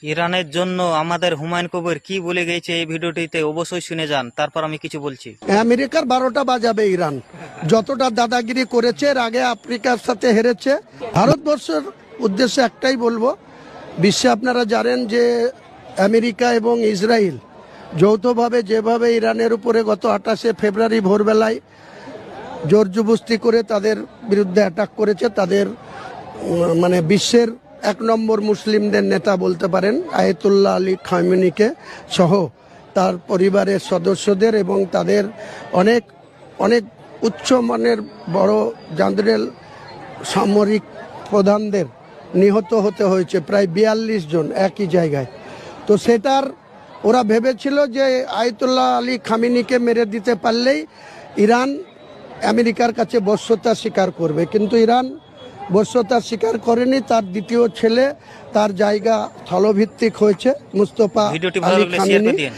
ইরানের জন্য আমাদের হুমায়ুন কবির কি বলে গেছে এই ভিডিওটিতে অবশ্যই শুনে যান, তারপর আমি কিছু বলছি। আমেরিকার 12টা বাজাবে ইরান, যতটা দাদাগিরি করেছে এর আগে আফ্রিকার সাথে হেরেছে। ভারতবর্ষের উদ্দেশ্যে একটাই বলবো, বিশ্বে আপনারা জানেন যে আমেরিকা এবং ইসরায়েল যৌথভাবে যেভাবে ইরানের উপরে গত 28শে ফেব্রুয়ারি ভোরবেলায় জোর জবরদস্তি করে তাদের বিরুদ্ধে অ্যাটাক করেছে, তাদের মানে বিশ্বের 1 নম্বর মুসলিমদের নেতা বলতে পারেন আয়াতুল্লাহ আলী খামেনিকে সহ তার পরিবারের সদস্যদের এবং তাদের অনেক অনেক উচ্চমানের বড় জেনারেল সামরিক প্রধানদের নিহত হতে হয়েছে, প্রায় 42 জন একই জায়গায়। তো সেটার ওরা ভেবেছিল যে আয়াতুল্লাহ আলী খামেনিকে মেরে দিতে পারলেই ইরান আমেরিকার কাছে বশ্যতা স্বীকার করবে, কিন্তু ইরান বশ্যতা স্বীকার করেনি। তার দ্বিতীয় ছেলে, তার জায়গা স্থলভিত্তিক হয়েছে মুস্তফা ভিডিওটি ভালো আলী লাগলে শেয়ার করে খামেনি। দিন।